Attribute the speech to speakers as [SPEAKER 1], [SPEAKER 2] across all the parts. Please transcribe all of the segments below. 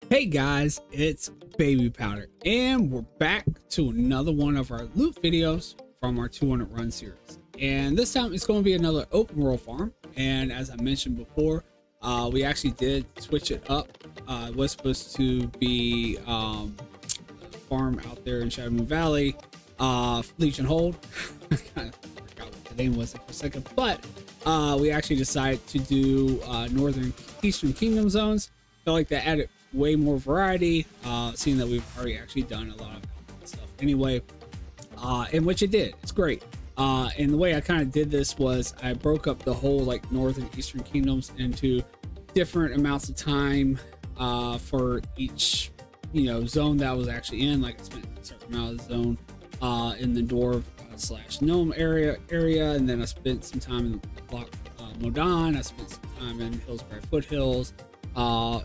[SPEAKER 1] Hey guys, it's Babypowder, and we're back to another one of our loot videos from our 200 run series. And this time it's going to be another open world farm. And as I mentioned before, we actually did switch it up. It was supposed to be a farm out there in Shadow Moon Valley, Legion Hold. I kind of forgot what the name was for a second, but we actually decided to do Northern Eastern Kingdom zones. Felt like that added way more variety, seeing that we've already actually done a lot of stuff anyway, and which it did. It's great. And the way I kind of did this was I broke up the whole like Northern Eastern Kingdoms into different amounts of time for each zone that I was actually in. Like I spent a certain amount of the zone in the dwarf slash gnome area, and then I spent some time in block Modan. I spent some time in Hillsbury Foothills,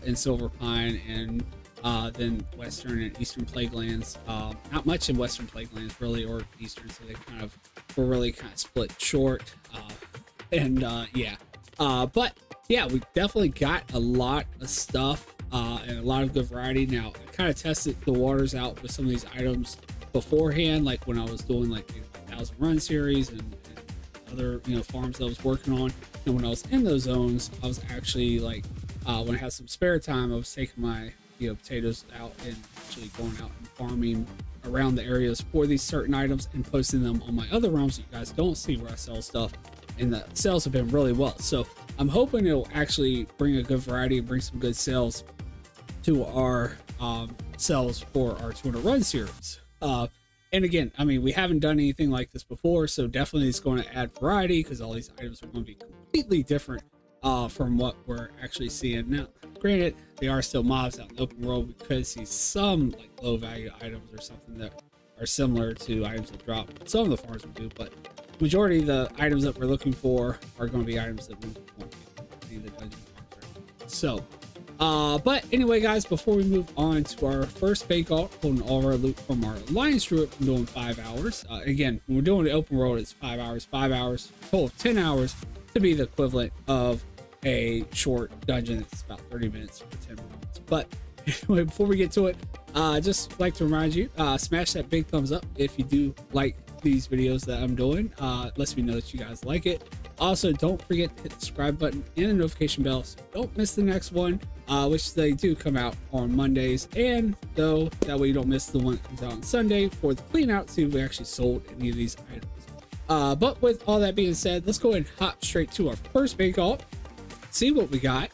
[SPEAKER 1] in Silver Pine, and then Western and Eastern Plaguelands. Not much in Western Plaguelands really, or Eastern, so they kind of were really kind of split short. But yeah, we definitely got a lot of stuff and a lot of good variety. Now I kind of tested the waters out with some of these items beforehand, like when I was doing like the 1000 run series and other farms that I was working on. And when I was in those zones, I was actually like, when I had some spare time, I was taking my potatoes out and actually going out and farming around the areas for these certain items and posting them on my other realms that you guys don't see where I sell stuff, and the sales have been really well. So I'm hoping it'll actually bring a good variety and bring some good sales to our sales for our 200 run series. And again, I mean, we haven't done anything like this before, so definitely it's going to add variety because all these items are going to be completely different from what we're actually seeing now. Granted, they are still mobs out in the open world. We could see some like low value items or something that are similar to items that drop. Some of the farms will do, but majority of the items that we're looking for are going to be items that we won't get in the dungeon farms. So but anyway guys, before we move on to our first bake alt, holding all of our loot from our Alliance Druid from doing 5 hours. Again, when we're doing the open world, it's 5 hours, total of 10 hours to be the equivalent of a short dungeon. It's about 30 minutes for 10 minutes. But anyway, before we get to it, just like to remind you, smash that big thumbs up if you do like these videos that I'm doing. Lets me know that you guys like it. Also, don't forget to hit the subscribe button and the notification bell so don't miss the next one, which they do come out on Mondays, and though that way you don't miss the one that comes out on Sunday for the clean out, see if we actually sold any of these items. But with all that being said, let's go ahead and hop straight to our first bake alt, see what we got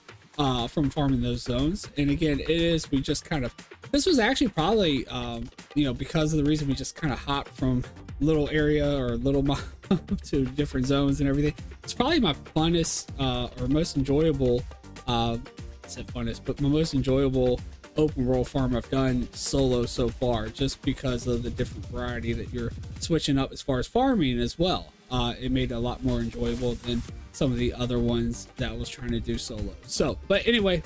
[SPEAKER 1] from farming those zones. And again, we just kind of, this was actually probably because of the reason we just kind of hopped from little area or little mob to different zones and everything. It's probably my funnest or most enjoyable I said funnest, but my most enjoyable open world farm I've done solo so far, just because of the different variety that you're switching up as far as farming as well. It made it a lot more enjoyable than some of the other ones that I was trying to do solo. So, but anyway,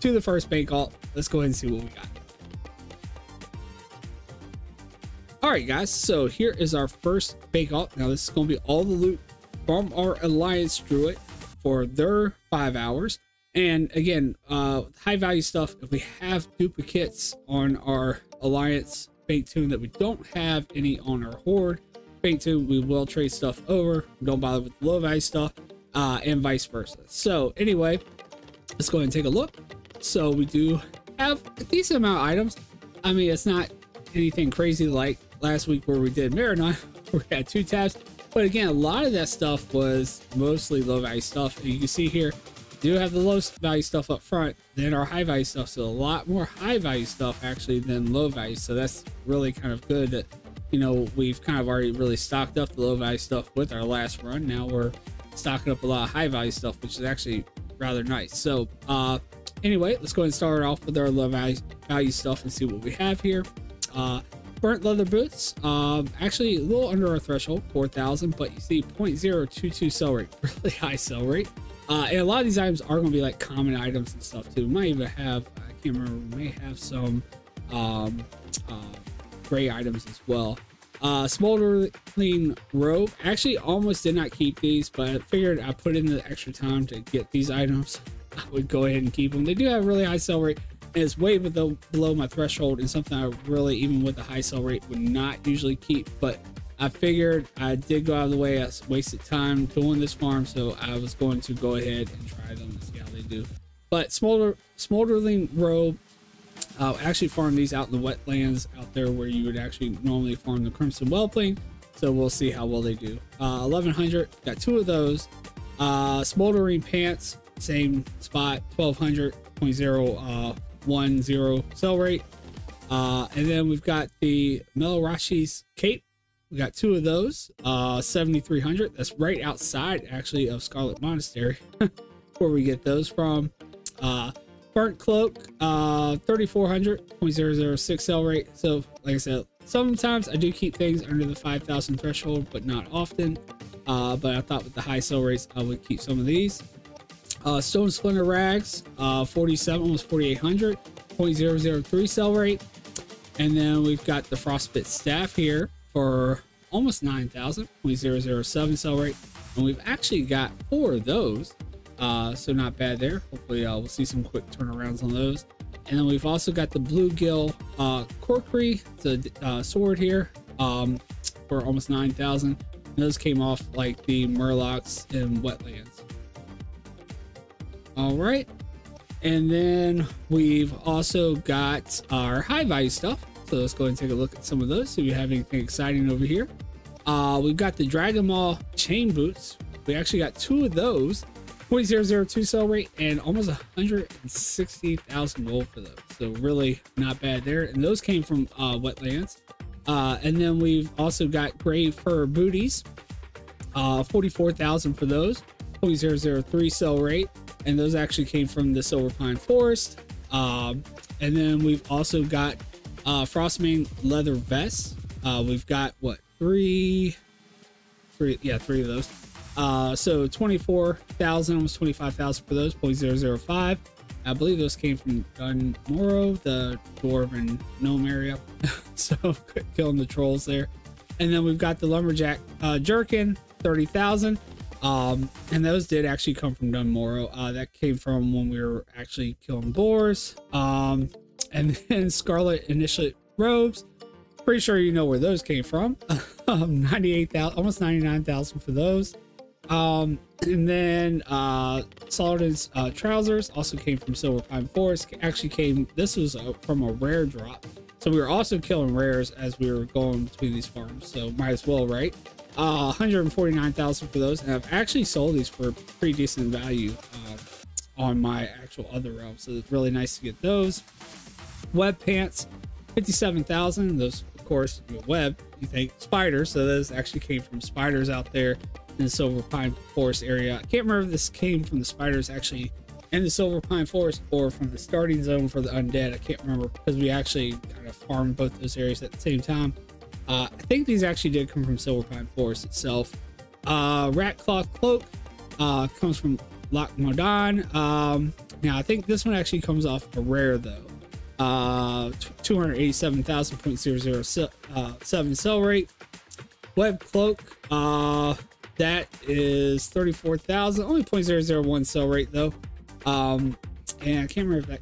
[SPEAKER 1] to the first bake alt, let's go ahead and see what we got. All right guys, so here is our first bake alt. Now this is going to be all the loot from our Alliance Druid for their 5 hours. And again, high value stuff, if we have duplicates on our Alliance Bake Tune that we don't have any on our Horde Bake Tune, we will trade stuff over. Don't bother with the low value stuff, and vice versa. So anyway, let's go ahead and take a look. So we do have a decent amount of items. I mean, it's not anything crazy like last week where we did Marathon, where we had 2 tabs. But again, a lot of that stuff was mostly low value stuff. And you can see here, we do have the low value stuff up front, then our high value stuff. So a lot more high value stuff actually than low value. So that's really kind of good that, we've kind of already really stocked up the low value stuff with our last run. Now we're stocking up a lot of high value stuff, which is actually rather nice. So anyway, let's go ahead and start off with our low value stuff and see what we have here. Burnt leather boots, actually a little under our threshold, 4,000, but you see 0.022 sell rate, really high sell rate. And a lot of these items are going to be like common items and stuff too. Might even have, I can't remember, we may have some gray items as well. Smoldering robe, actually almost did not keep these, but I figured I put in the extra time to get these items, I would go ahead and keep them. They do have a really high sell rate. It's way below my threshold and something I really, even with a high sell rate, would not usually keep. But I figured I did go out of the way. I wasted time doing this farm, so I was going to go ahead and try them and see how they do. But Smolderling Robe, actually farm these out in the wetlands out there where you would actually normally farm the Crimson Whelpling. So we'll see how well they do. 1100, got 2 of those. Smoldering Pants, same spot, 1200, 0.010 sell rate. And then we've got the Melorashi's Cape. We got 2 of those, 7300. That's right outside actually of Scarlet Monastery where we get those from. Burnt Cloak, 3400, 0.006 sell rate. So like I said, sometimes I do keep things under the 5,000 threshold, but not often. But I thought with the high sell rates, I would keep some of these. Stone Splinter Rags, 47, almost 4,800, 0.003 sell rate. And then we've got the Frostbit Staff here for almost 9,000, 0.007 sell rate. And we've actually got 4 of those. So not bad there. Hopefully we'll see some quick turnarounds on those. And then we've also got the Bluegill Corkery. It's a sword here for almost 9,000. Those came off like the Murlocs in Wetlands. All right, and then we've also got our high value stuff. So let's go ahead and take a look at some of those. See if we have anything exciting over here. We've got the Dragon Maw Chain Boots. We actually got 2 of those, 0.002 sell rate, and almost 160,000 gold for those. So really not bad there. And those came from Wetlands. And then we've also got Gray Fur Booties, 44,000 for those, 0.003 sell rate. And those actually came from the Silver Pine Forest. And then we've also got Frostmane Leather Vests. We've got what, three of those. So 24,000, almost 25,000 for those, 0.005. I believe those came from Dunmoro, the dwarven gnome area. So killing the trolls there. And then we've got the Lumberjack Jerkin, 30,000. And those did actually come from Dunmoro. That came from when we were actually killing boars. And then Scarlet Initiate Robes. Pretty sure you know where those came from. 98,000, almost 99,000 for those. And then Saladin's trousers also came from Silver Pine Forest. Actually came, this was from a rare drop. So we were also killing rares as we were going between these farms. So might as well, right? 149,000 for those. And I've actually sold these for pretty decent value on my actual other realm. So it's really nice to get those. Web pants, 57,000. Those, of course, web, you think spiders. So those actually came from spiders out there in the Silver Pine Forest area. I can't remember if this came from the spiders actually in the Silver Pine Forest or from the starting zone for the undead. I can't remember because we actually kind of farmed both those areas at the same time. I think these actually did come from Silver Pine Forest itself. Rat Cloth Cloak comes from Loch Modan. Now I think this one actually comes off a rare though. 287,000.007 sell rate. Web Cloak, that is 34,000, only 0.001 sell rate though. And I can't remember if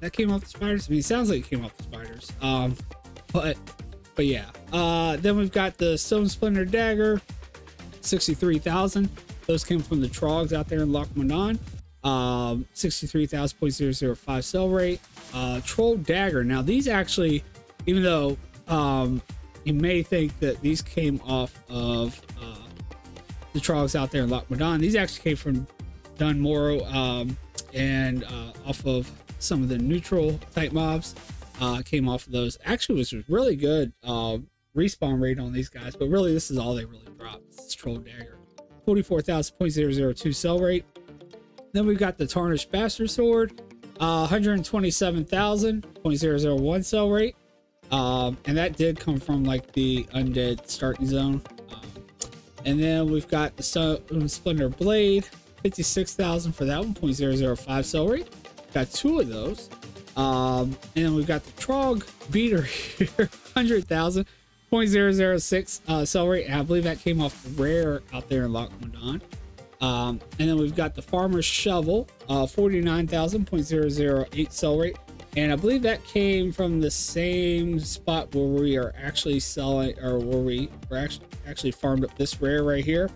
[SPEAKER 1] that came off the spiders. I mean, it sounds like it came off the spiders. But yeah. Then we've got the Stone Splinter Dagger, 63,000. Those came from the Trogs out there in Loch Modan. 63,000.005 sell rate. Troll Dagger. Now these actually, even though you may think that these came off of the Trogs out there in Loch Modan, these actually came from Dunmoro and off of some of the neutral type mobs. Came off of those. Actually was really good respawn rate on these guys, but really this is all they really dropped. It's Troll Dagger. 44,000.002 sell rate. Then we've got the Tarnished Bastard Sword, 127,000.001 sell rate. And that did come from like the undead starting zone. And then we've got the Stone Splinter Blade, 56,000 for that one, 0.005 sell rate. Got 2 of those. And then we've got the Trog Beater here, 100,000.006 sell rate. And I believe that came off rare out there in Loch Modan. And then we've got the farmer's shovel, 49,000.008 sell rate. And I believe that came from the same spot where we are actually selling, or where we were actually farmed up this rare right here,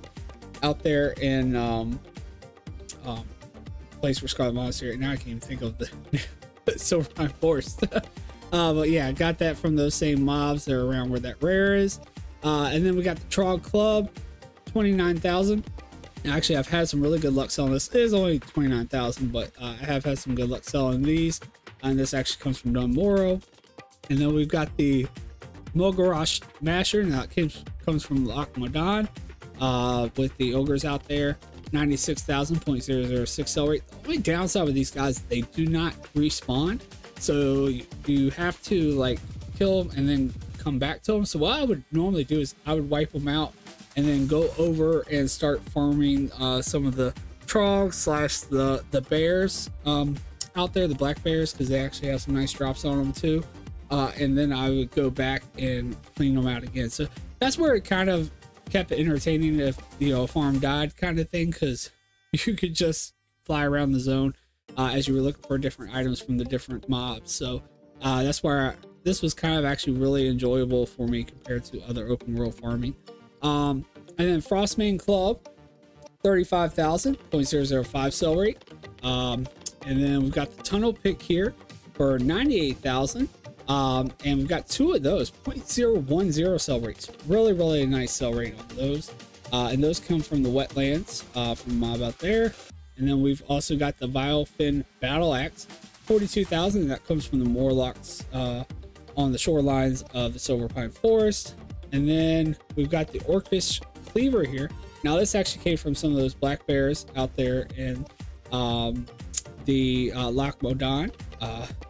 [SPEAKER 1] out there in place where Scarlet Monastery. Now I can't even think of the Silver Pine Forest. But yeah, I got that from those same mobs that are around where that rare is. And then we got the Trog Club, 29,000. Actually, I've had some really good luck selling this. It is only 29,000, but I have had some good luck selling these. And this actually comes from Don Moro. And then we've got the Mogorash Masher. Now it comes from Loch Modan, with the ogres out there. 96,000.006 sell rate. The only downside with these guys, they do not respawn. So you have to like kill them and then come back to them. So what I would normally do is I would wipe them out and then go over and start farming some of the trogs slash the bears out there, the black bears, because they actually have some nice drops on them too. And then I would go back and clean them out again. So that's where it kind of kept it entertaining if, you know, a farm died kind of thing, because you could just fly around the zone as you were looking for different items from the different mobs. So that's where this was kind of actually really enjoyable for me compared to other open world farming. And then Frostmane Club, 35,000.005 sell rate. And then we've got the Tunnel Pick here for 98,000. And we've got two of those, 0.010 sell rates. Really nice sell rate on those. And those come from the wetlands from the mob out there. And then we've also got the Vilefin Battle Axe, 42,000. And that comes from the Morlocks on the shorelines of the Silver Pine Forest. And then we've got the Orcish Cleaver here. Now this actually came from some of those black bears out there in the Loch Modan.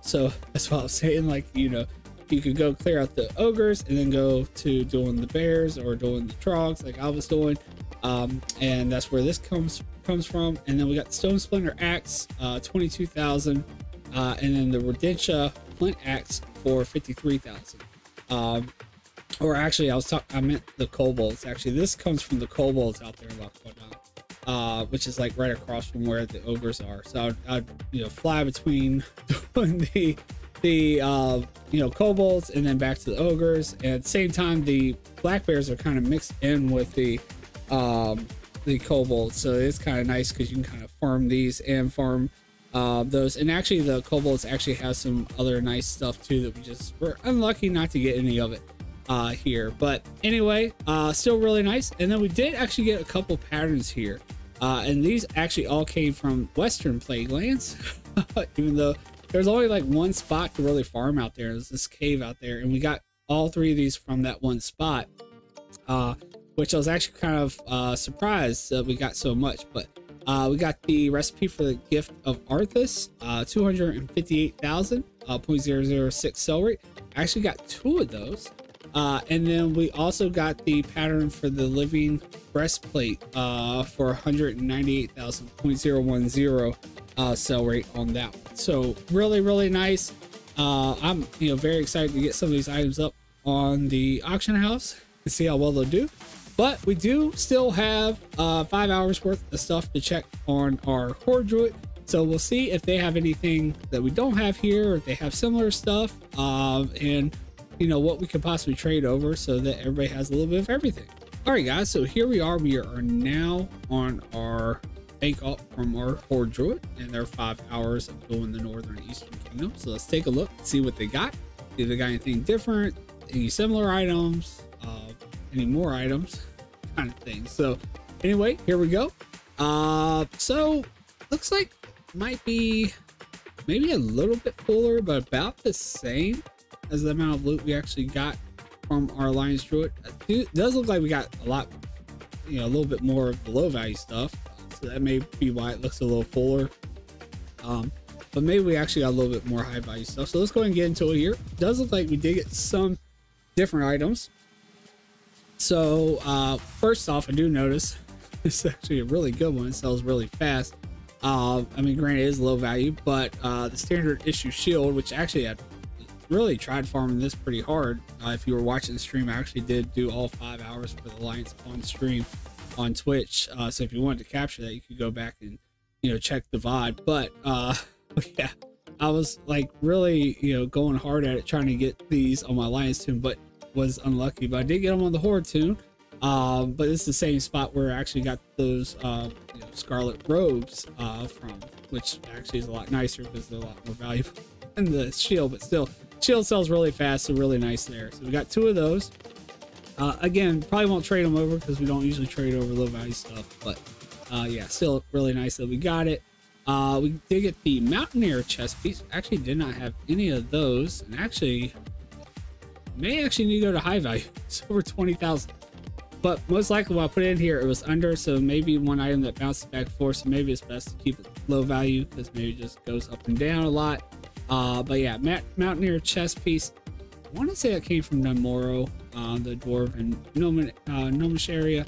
[SPEAKER 1] So that's what I was saying, like, you know, you could go clear out the ogres and then go to doing the bears or doing the trogs like I was doing. And that's where this comes from. And then we got the Stone Splinter Axe, 22,000. And then the Rodentia Flint Axe for 53,000. Or actually, I meant the kobolds. Actually, this comes from the kobolds out there in Loch Modan, which is like right across from where the ogres are. So I'd you know, fly between doing the you know, kobolds and then back to the ogres. And at the same time, the black bears are kind of mixed in with the kobolds. So it's kind of nice because you can kind of farm these and farm those. And actually, the kobolds actually have some other nice stuff too that we just were unlucky not to get any of it here. But anyway, still really nice. And then we did actually get a couple patterns here, and these actually all came from Western Plague Lands. Even though there's only like one spot to really farm out there, there's this cave out there, and we got all three of these from that one spot, which I was actually kind of surprised that we got so much. But we got the recipe for the Gift of Arthas, 258,000.006 sell rate. I actually got two of those. And then we also got the pattern for the Living Breastplate for 198,000.010 sell rate on that one. So really nice. I'm very excited to get some of these items up on the auction house and see how well they'll do. But we do still have 5 hours worth of stuff to check on our Horde Druid. So we'll see if they have anything that we don't have here, or if they have similar stuff, and you know, what we could possibly trade over so that everybody has a little bit of everything. All right, guys, so here we are. We are now on our bank up from our Horde Druid, and they're 5 hours of doing the Northern and Eastern Kingdom. So let's take a look, see what they got. If they got anything different, any similar items, any more items, kind of thing. So anyway, here we go. So looks like might be maybe a little bit fuller, but about the same as the amount of loot we actually got from our Alliance Druid. It does look like we got a lot, you know, a little bit more of the low value stuff. So that may be why it looks a little fuller. But maybe we actually got a little bit more high value stuff. So let's go ahead and get into it here. It does look like we did get some different items. So first off, I do notice this is actually a really good one. It sells really fast. I mean, granted, it is low value, but the standard issue shield, which actually I really tried farming this pretty hard. If you were watching the stream, I actually did do all 5 hours for the Alliance on stream. on Twitch. So if you wanted to capture that, you could go back and, you know, check the VOD. But yeah, I was like really, you know, going hard at it trying to get these on my Lion's Tune, but was unlucky. But I did get them on the Horde Tune. But it's the same spot where I actually got those you know, Scarlet Robes from, which actually is a lot nicer because they're a lot more valuable than the shield. But still, shield sells really fast, so really nice there. So we got 2 of those. Again, probably won't trade them over because we don't usually trade over low value stuff. But yeah, still really nice that we got it. We did get the Mountaineer chest piece. Actually did not have any of those, and actually may actually need to go to high value. It's over 20,000. But most likely when I put it in here, it was under, so maybe one item that bounces back and forth, so maybe it's best to keep it low value because maybe it just goes up and down a lot. But yeah, Mountaineer chest piece. I want to say that came from Dunmoro, the Dwarven Gnomish area.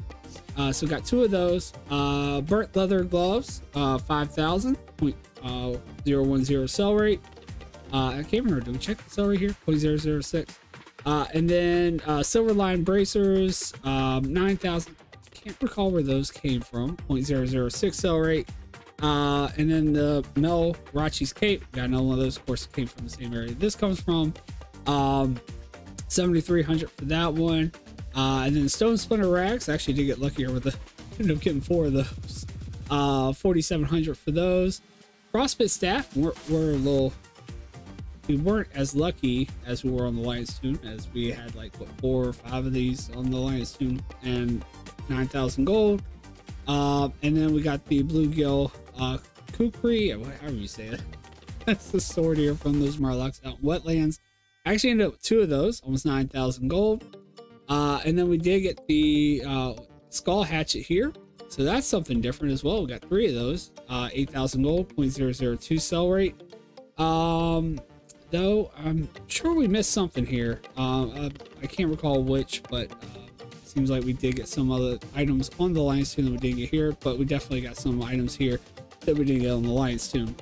[SPEAKER 1] So we got 2 of those. Burnt leather gloves, 5,000, 0.010 sell rate. I can't remember, did we check the sell rate here? 0.006. And then silver line bracers, 9,000. Can't recall where those came from. 0.006 sell rate. And then the Mel Rachi's cape. Got another one of those, of course, came from the same area this comes from. 7,300 for that one. And then stone splinter rags. I actually did get luckier with the ended up getting 4 of those. 4,700 for those. Frostbit staff. We're a little. We weren't as lucky as we were on the Lion's Tune, as we had like what 4 or 5 of these on the Lion's Tune and 9,000 gold. And then we got the bluegill kukri, however you say it. That's the sword here from those Marlocks out in wetlands. I actually ended up with 2 of those, almost 9,000 gold. And then we did get the skull hatchet here, so that's something different as well. We got 3 of those, 8,000 gold, 0.002 sell rate. Though I'm sure we missed something here. I can't recall which, but seems like we did get some other items on the Lion's Tune that we didn't get here, but we definitely got some items here that we didn't get on the Lion's Tune.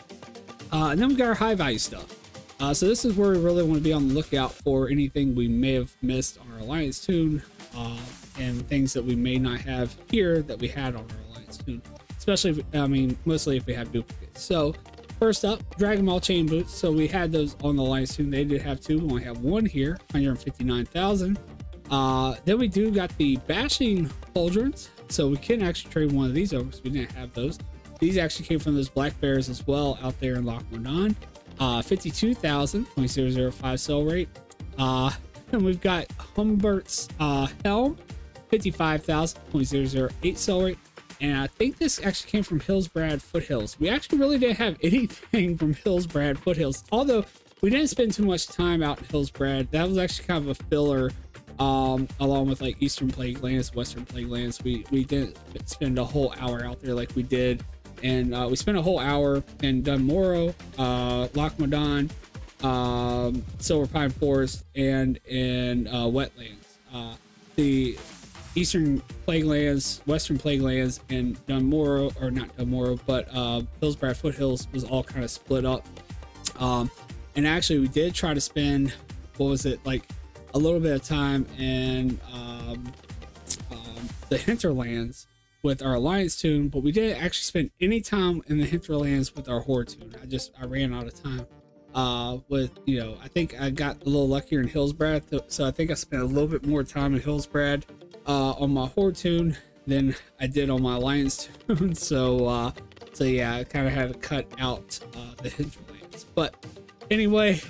[SPEAKER 1] And then we got our high value stuff. So this is where we really want to be on the lookout for anything we may have missed on our Lion's Tune, and things that we may not have here that we had on our Lion's Tune. Especially, mostly if we have duplicates. So first up, Dragon Ball chain boots. So we had those on the Lion's Tune. They did have 2. We only have 1 here, 159,000. Then we do got the bashing pauldrons. So we can actually trade one of these over because we didn't have those. These actually came from those black bears as well out there in Loch Modan. 52,000, 0.005 sell rate. And we've got Humbert's helm, 55,000, 0.008 sell rate. And I think this actually came from Hillsbrad Foothills. We actually really didn't have anything from Hillsbrad Foothills, although we didn't spend too much time out in Hillsbrad. That was actually kind of a filler, along with like Eastern Plague Lands, Western Plague Lands. We didn't spend a whole hour out there like we did. And we spent a whole hour in Dunmoro, Loch Modan, Silver Pine Forest, and in wetlands. The Eastern Plague Lands, Western Plague Lands, and Dunmoro, or not Dunmoro, but Hillsbrad Foothills was all kind of split up. And actually, we did try to spend, what was it, like a little bit of time in the hinterlands with our Alliance Tune, but we didn't actually spend any time in the hinterlands with our Horde Tune. I ran out of time. With, you know, I think I got a little luckier in Hillsbrad, so I think I spent a little bit more time in Hillsbrad on my Horde Tune than I did on my Alliance Tune. So yeah, I kind of had to cut out the hinterlands. But anyway,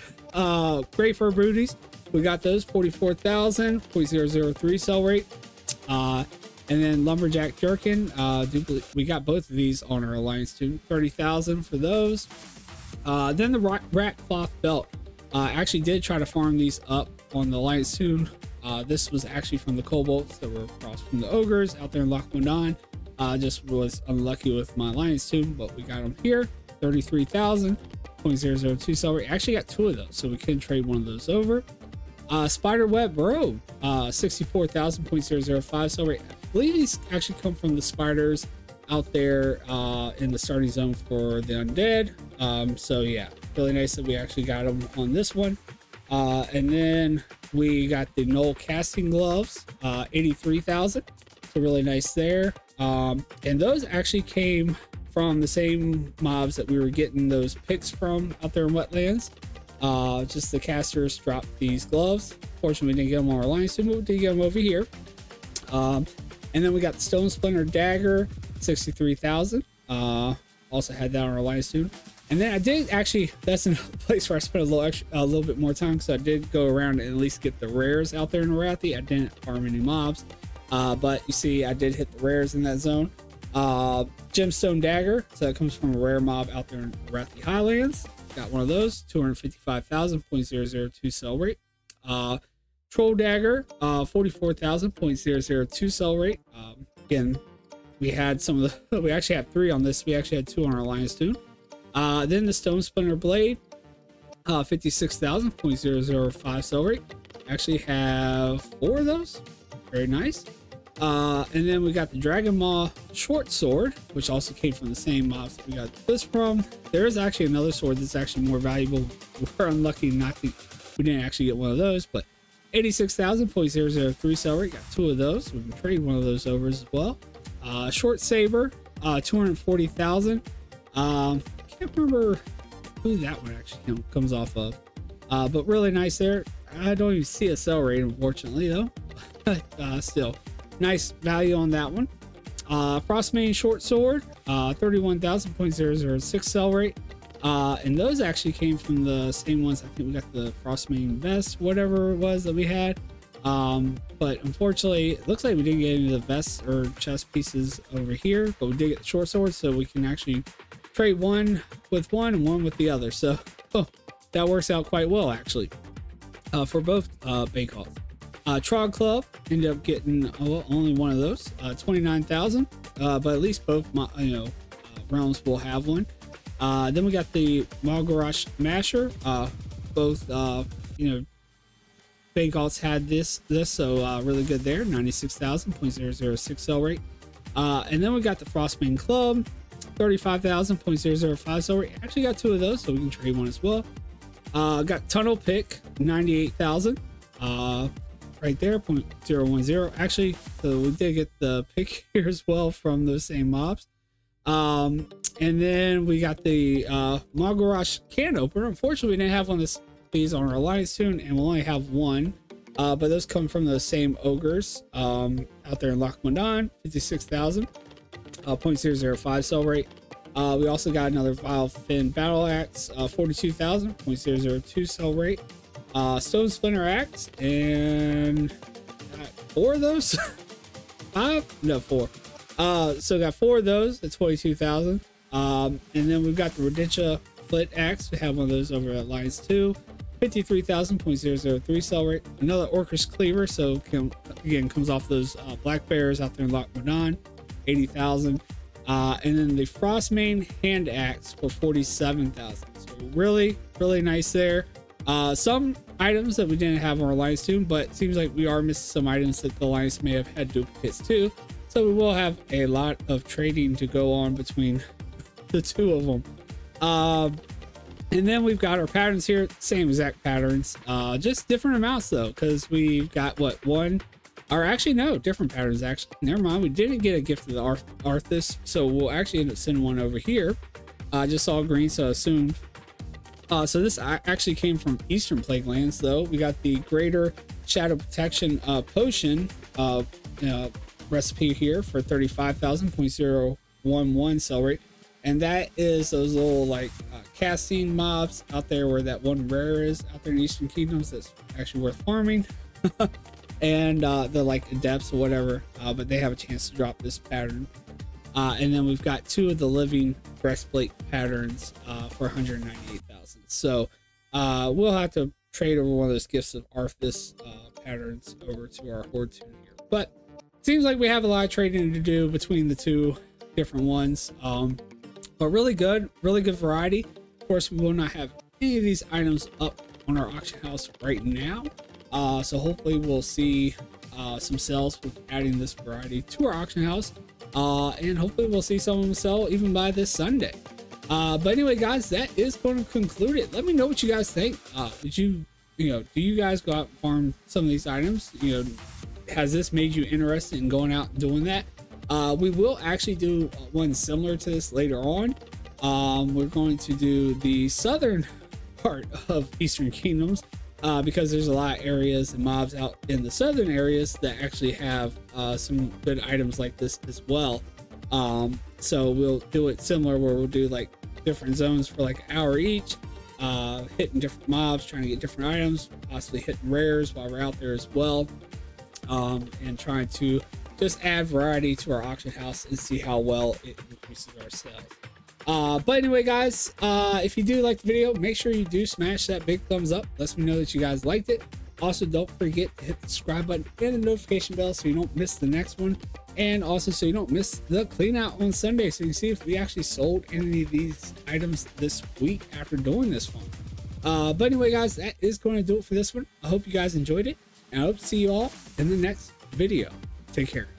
[SPEAKER 1] great fur booties. We got those 44,000, 0.003 sell rate. And then Lumberjack Jerkin, we got both of these on our Alliance Tune, 30,000 for those. Then the Rat Cloth Belt. I actually did try to farm these up on the Alliance Tune. This was actually from the Kobolds that were across from the Ogres out there in Loch Modan. Just was unlucky with my Alliance Tune, but we got them here, 33,000, 0.002 sell rate. Actually got 2 of those, so we can trade one of those over. Spiderweb Robe, 64,000, 0.005 sell rate. I believe these actually come from the spiders out there in the starting zone for the undead. So yeah, really nice that we actually got them on this one. And then we got the Knoll casting gloves, 83,000, so really nice there. And those actually came from the same mobs that we were getting those picks from out there in wetlands. Just the casters dropped these gloves. Fortunately, we didn't get them on our line soon, but we did get them over here. And then we got the Stone Splinter Dagger, 63,000. Also had that on our line soon. And then I did actually, that's another place where I spent a little bit more time, because I did go around and at least get the rares out there in Arathi. I didn't farm any mobs, but you see I did hit the rares in that zone. Gemstone Dagger, so that comes from a rare mob out there in Arathi Highlands. Got one of those, 255,000.002 sell rate. Troll Dagger, 44,000.002 sell rate. Again, we had some of the, we actually have 3 on this. We actually had 2 on our Alliance Tune. Then the Stone Splinter Blade, 56,000.005 sell rate. Actually have 4 of those. Very nice. And then we got the Dragon Maw Short Sword, which also came from the same mobs that we got this from. There is actually another sword that's actually more valuable. We're unlucky not to, we didn't actually get one of those, but 86,000.003 sell rate. Got 2 of those. We can trade one of those over as well. Short Saber, 240,000. Can't remember who that one actually comes off of, but really nice there. I don't even see a sell rate, unfortunately, though. But still nice value on that one. Frostmane Short Sword, 31,000.006 sell rate. And those actually came from the same ones. I think we got the Frostmane Vest, whatever it was that we had. But unfortunately, it looks like we didn't get any of the vests or chest pieces over here, but we did get the short sword, so we can actually trade one with one and one with the other. So that works out quite well, actually, for both bank hauls. Trog Club ended up getting only one of those, 29,000, but at least both realms will have one. Then we got the Malgarash Masher. Both bank alts had this, so really good there. 96,000.006 sell rate. And then we got the Frostmane Club, 35,000.005 sell rate. Actually got 2 of those, so we can trade one as well. Got Tunnel Pick, 98,000. Right there, 0.010. Actually, so we did get the pick here as well from those same mobs. And then we got the Malgarash Can Opener. Unfortunately, we didn't have one of these on our Alliance Tune, and we'll only have one. But those come from the same ogres out there in Loch Modan, 56,000.005 sell rate. We also got another Vile Fin Battle Axe, 42,000.002 sell rate. Stone Splinter Axe, and got 4 of those. 5? No, 4. So got 4 of those at 22,000. And then we've got the Rodicha Flit Axe. We have one of those over at Alliance 2. 53,000.003 sell rate. Another Orcish Cleaver, so again comes off those black bears out there in Loch Modan, 80,000. And then the Frostmane Hand Axe for 47,000. So really nice there. Some items that we didn't have on our Alliance Tune, but it seems like we are missing some items that the Alliance may have had duplicates too. So we will have a lot of trading to go on between the 2 of them. And then we've got our patterns here, same exact patterns, just different amounts though, because we've got what, one, or actually no, different patterns actually. Never mind, we didn't get a gift of the Arthas, so we'll actually end up sending one over here. Just all green, so I assumed. So this actually came from Eastern Plague Lands though. We got the Greater Shadow Protection Potion recipe here for 35,000.011 sell rate. And that is those little like casting mobs out there where that one rare is out there in Eastern Kingdoms that's actually worth farming. And the like adepts or whatever, but they have a chance to drop this pattern. And then we've got 2 of the living breastplate patterns for 198,000. So we'll have to trade over one of those gifts of Arthas patterns over to our Horde Tune here. But it seems like we have a lot of trading to do between the 2 different ones. But really good variety. Of course, we will not have any of these items up on our auction house right now. So hopefully we'll see some sales with adding this variety to our auction house. And hopefully we'll see some of them sell even by this Sunday. But anyway, guys, that is going to conclude it. Let me know what you guys think. Do you guys go out and farm some of these items? has this made you interested in going out and doing that? We will actually do one similar to this later on. We're going to do the southern part of Eastern Kingdoms, because there's a lot of areas and mobs out in the southern areas that actually have some good items like this as well. So we'll do it similar, where we'll do like different zones for like an hour each, hitting different mobs, trying to get different items, possibly hitting rares while we're out there as well, and trying to just add variety to our auction house and see how well it increases our sales. But anyway, guys, if you do like the video, make sure you do smash that big thumbs up. Lets me know that you guys liked it. Also, don't forget to hit the subscribe button and the notification bell so you don't miss the next one, and also so you don't miss the clean out on Sunday, so you can see if we actually sold any of these items this week after doing this one. But anyway, guys, that is going to do it for this one. I hope you guys enjoyed it, and I hope to see you all in the next video. Take care.